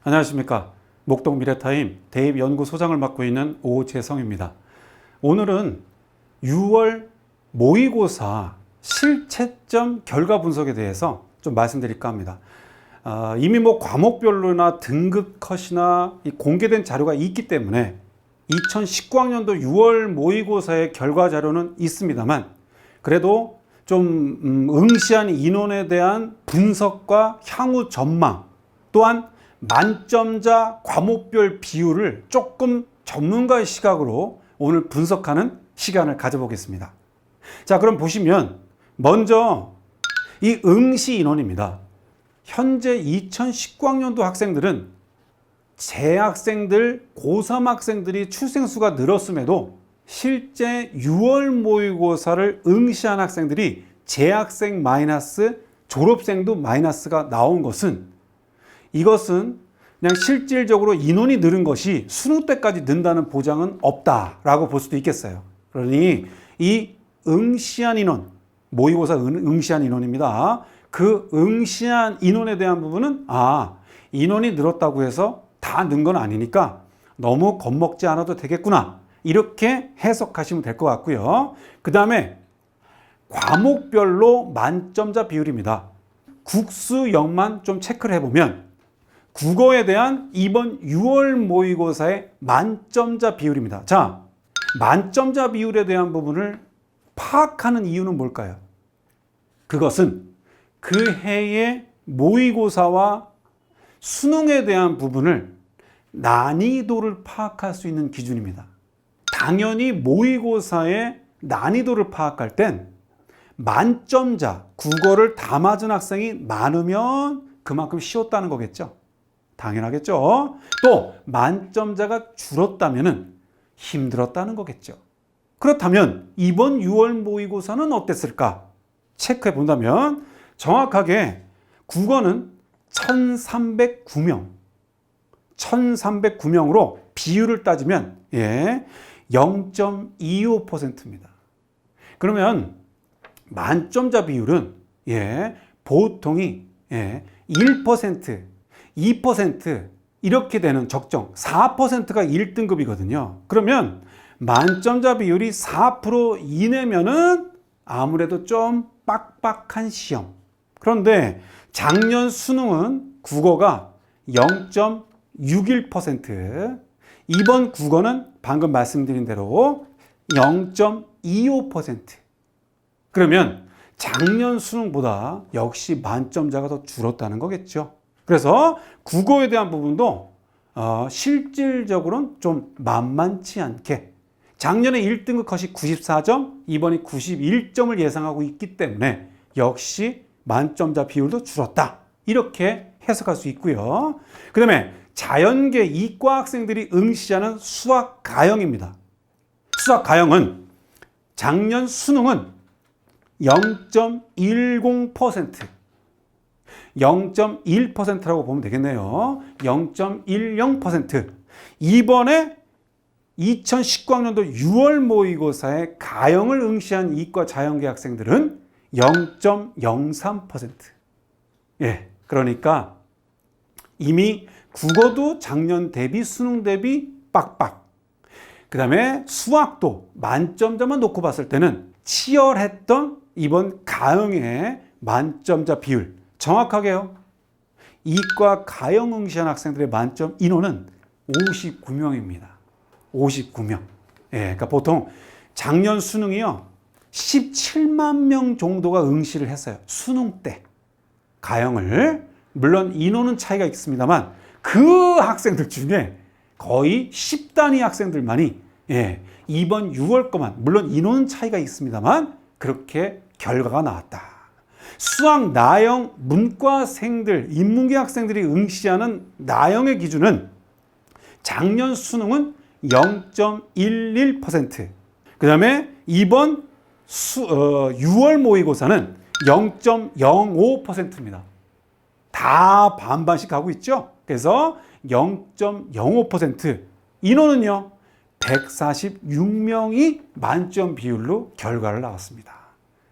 안녕하십니까. 목동 미래타임 대입연구소장을 맡고 있는 오재성입니다. 오늘은 6월 모의고사 실채점 결과 분석에 대해서 좀 말씀드릴까 합니다. 이미 과목별로나 등급 컷이나 공개된 자료가 있기 때문에 2019학년도 6월 모의고사의 결과 자료는 있습니다만 그래도 좀 응시한 인원에 대한 분석과 향후 전망, 또한 만점자 과목별 비율을 조금 전문가의 시각으로 오늘 분석하는 시간을 가져보겠습니다. 자, 그럼 보시면 먼저 이 응시 인원입니다. 현재 2019학년도 학생들은 재학생들, 고3 학생들이 출생수가 늘었음에도 실제 6월 모의고사를 응시한 학생들이 재학생 마이너스 졸업생도 마이너스가 나온 것은 이것은 그냥 실질적으로 인원이 늘은 것이 수능 때까지 는다는 보장은 없다라고 볼 수도 있겠어요. 그러니 이 응시한 인원, 모의고사 응시한 인원입니다. 그 응시한 인원에 대한 부분은 인원이 늘었다고 해서 다 는 건 아니니까 너무 겁먹지 않아도 되겠구나. 이렇게 해석하시면 될 것 같고요. 그 다음에 과목별로 만점자 비율입니다. 국수영만 좀 체크를 해보면 국어에 대한 이번 6월 모의고사의 만점자 비율입니다. 자, 만점자 비율에 대한 부분을 파악하는 이유는 뭘까요? 그것은 그 해의 모의고사와 수능에 대한 부분을 난이도를 파악할 수 있는 기준입니다. 당연히 모의고사의 난이도를 파악할 땐 만점자, 국어를 다 맞은 학생이 많으면 그만큼 쉬웠다는 거겠죠. 당연하겠죠. 또 만점자가 줄었다면 힘들었다는 거겠죠. 그렇다면 이번 6월 모의고사는 어땠을까? 체크해 본다면 정확하게 국어는 1309명으로 비율을 따지면 0.25%입니다. 그러면 만점자 비율은 보통이 1%, 2% 이렇게 되는 적정 4%가 1등급이거든요. 그러면 만점자 비율이 4% 이내면은 아무래도 좀 빡빡한 시험. 그런데 작년 수능은 국어가 0.61%, 이번 국어는 방금 말씀드린 대로 0.25%. 그러면 작년 수능보다 역시 만점자가 더 줄었다는 거겠죠. 그래서 국어에 대한 부분도 실질적으로는 좀 만만치 않게 작년에 1등급 컷이 94점, 이번이 91점을 예상하고 있기 때문에 역시 만점자 비율도 줄었다. 이렇게 해석할 수 있고요. 그 다음에 자연계 이과 학생들이 응시하는 수학 가형입니다. 수학 가형은 작년 수능은 0.10%, 0.1%라고 보면 되겠네요. 0.10%. 이번에 2019학년도 6월 모의고사에 가형을 응시한 이과 자연계 학생들은 0.03%. 그러니까 이미 국어도 작년 대비 수능 대비 빡빡. 그 다음에 수학도 만점자만 놓고 봤을 때는 치열했던 이번 가형의 만점자 비율. 정확하게요. 이과 가형 응시한 학생들의 만점 인원은 59명입니다. 59명. 그러니까 보통 작년 수능이요. 17만 명 정도가 응시를 했어요. 수능 때. 가형을. 물론 인원은 차이가 있습니다만 그 학생들 중에 거의 10단위 학생들만이 이번 6월 거만, 물론 인원은 차이가 있습니다만 그렇게 결과가 나왔다. 수학 나형 문과생들, 인문계 학생들이 응시하는 나형의 기준은 작년 수능은 0.11%, 그 다음에 이번 6월 모의고사는 0.05%입니다. 다 반반씩 가고 있죠. 그래서 0.05%, 인원은요 146명이 만점 비율로 결과를 나왔습니다.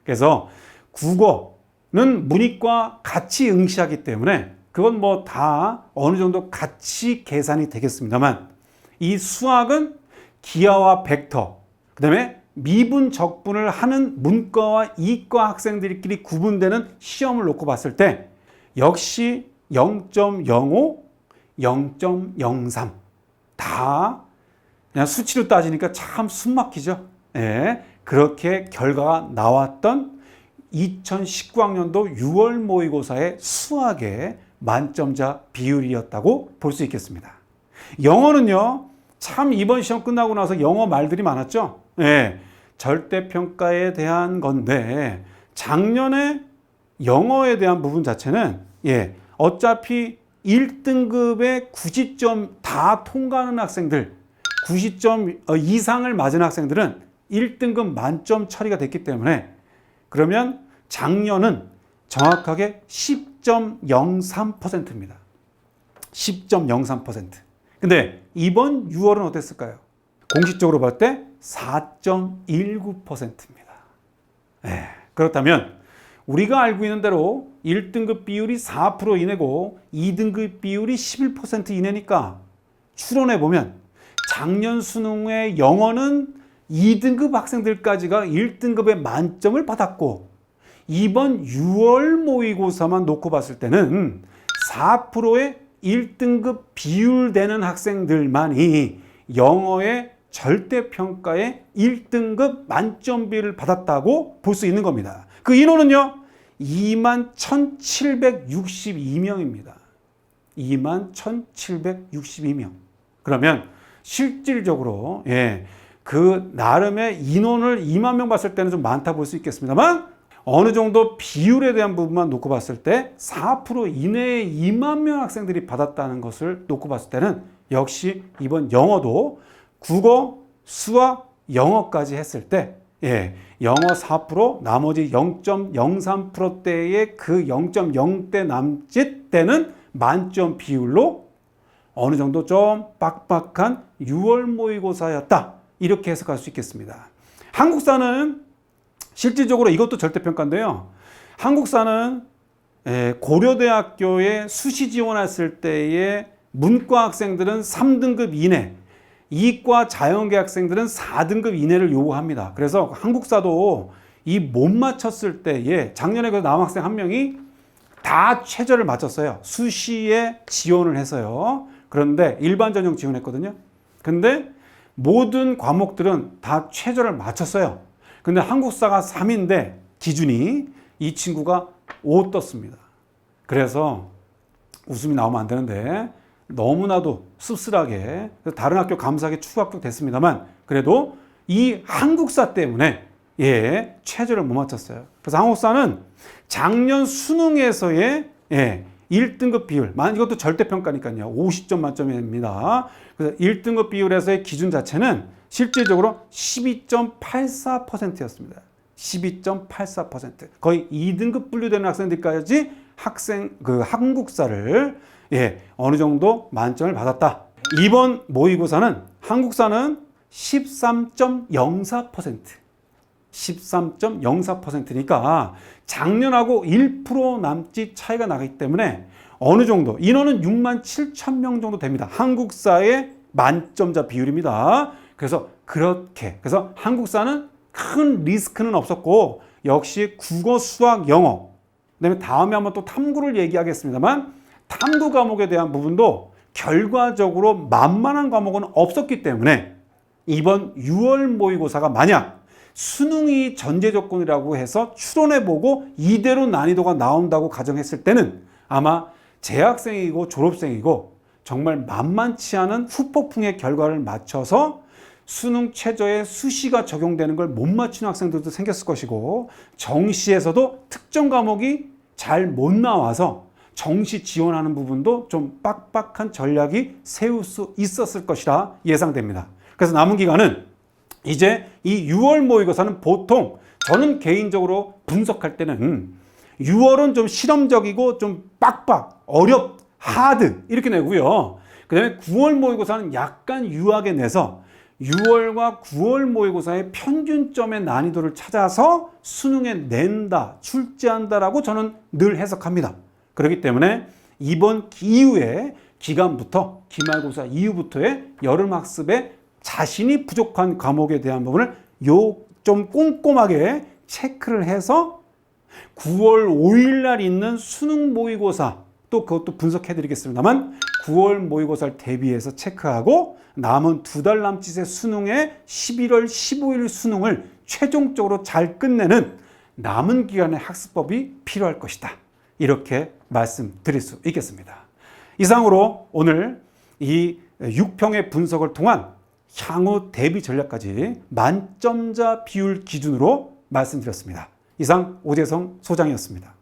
그래서 국어는 문이과 같이 응시하기 때문에 그건 뭐 다 어느 정도 같이 계산이 되겠습니다만 이 수학은 기하와 벡터, 그 다음에 미분 적분을 하는 문과와 이과 학생들끼리 구분되는 시험을 놓고 봤을 때 역시 0.05, 0.03 다 그냥 수치로 따지니까 참 숨막히죠. 예, 그렇게 결과가 나왔던 2019학년도 6월 모의고사의 수학의 만점자 비율이었다고 볼 수 있겠습니다. 영어는요, 참 이번 시험 끝나고 나서 영어 말들이 많았죠. 예, 절대평가에 대한 건데 작년에 영어에 대한 부분 자체는 어차피 1등급의 90점 다 통과하는 학생들, 90점 이상을 맞은 학생들은 1등급 만점 처리가 됐기 때문에 그러면 작년은 정확하게 10.03%입니다. 10.03%. 근데 이번 6월은 어땠을까요? 공식적으로 볼 때 4.19%입니다. 그렇다면 우리가 알고 있는 대로 1등급 비율이 4% 이내고 2등급 비율이 11% 이내니까 추론해 보면 작년 수능의 영어는 2등급 학생들까지가 1등급의 만점을 받았고 이번 6월 모의고사만 놓고 봤을 때는 4%의 1등급 비율되는 학생들만이 영어의 절대평가의 1등급 만점비를 받았다고 볼 수 있는 겁니다. 그 인원은요 21,762명입니다. 21,762명. 그러면 실질적으로 그 나름의 인원을 2만 명 봤을 때는 좀 많다 볼 수 있겠습니다만 어느 정도 비율에 대한 부분만 놓고 봤을 때 4% 이내에 2만 명 학생들이 받았다는 것을 놓고 봤을 때는 역시 이번 영어도 국어, 수학, 영어까지 했을 때 영어 4%, 나머지 0.03%대의 그 0.0대 남짓 되는 만점 비율로 어느 정도 좀 빡빡한 6월 모의고사였다. 이렇게 해석할 수 있겠습니다. 한국사는 실질적으로 이것도 절대평가인데요. 한국사는 고려대학교에 수시 지원했을 때의 문과 학생들은 3등급 이내, 이과 자연계 학생들은 4등급 이내를 요구합니다. 그래서 한국사도 이 못 맞췄을 때에 작년에 그 남학생 한 명이 다 최저를 맞췄어요. 수시에 지원을 해서요. 그런데 일반 전형 지원했거든요. 근데 모든 과목들은 다 최저를 맞췄어요. 근데 한국사가 3인데 기준이 이 친구가 5 떴습니다. 그래서 웃음이 나오면 안 되는데 너무나도 씁쓸하게 다른 학교 감사하게 추가 합격됐습니다만 그래도 이 한국사 때문에 최저를 못 맞췄어요. 그래서 한국사는 작년 수능에서의 1등급 비율, 이것도 절대평가니까요. 50점 만점입니다. 그래서 1등급 비율에서의 기준 자체는 실질적으로 12.84%였습니다. 12.84%. 거의 2등급 분류되는 학생들까지 한국사를 어느 정도 만점을 받았다. 이번 모의고사는 한국사는 13.04%. 13.04%니까 작년하고 1% 남짓 차이가 나기 때문에 어느 정도 인원은 6만 7천 명 정도 됩니다. 한국사의 만점자 비율입니다. 그래서 그래서 한국사는 큰 리스크는 없었고 역시 국어, 수학, 영어 그다음에 다음에 한번 또 탐구를 얘기하겠습니다만 탐구 과목에 대한 부분도 결과적으로 만만한 과목은 없었기 때문에 이번 6월 모의고사가 만약 수능이 전제 조건이라고 해서 추론해보고 이대로 난이도가 나온다고 가정했을 때는 아마 재학생이고 졸업생이고 정말 만만치 않은 후폭풍의 결과를 맞춰서 수능 최저에 수시가 적용되는 걸 못 맞추는 학생들도 생겼을 것이고 정시에서도 특정 과목이 잘 못 나와서 정시 지원하는 부분도 좀 빡빡한 전략이 세울 수 있었을 것이라 예상됩니다. 그래서 남은 기간은 이제 이 6월 모의고사는 보통 저는 개인적으로 분석할 때는 6월은 좀 실험적이고 좀 빡빡, 하드 이렇게 내고요. 그 다음에 9월 모의고사는 약간 유하게 내서 6월과 9월 모의고사의 평균점의 난이도를 찾아서 수능에 낸다, 출제한다라고 저는 늘 해석합니다. 그렇기 때문에 이번 이후에 기간부터 기말고사 이후부터의 여름학습에 자신이 부족한 과목에 대한 부분을 좀 꼼꼼하게 체크를 해서 9월 5일 날 있는 수능 모의고사 또 그것도 분석해 드리겠습니다만 9월 모의고사를 대비해서 체크하고 남은 2달 남짓의 수능에 11월 15일 수능을 최종적으로 잘 끝내는 남은 기간의 학습법이 필요할 것이다. 이렇게 말씀드릴 수 있겠습니다. 이상으로 오늘 이 6평의 분석을 통한 향후 대비 전략까지 만점자 비율 기준으로 말씀드렸습니다. 이상 오재성 소장이었습니다.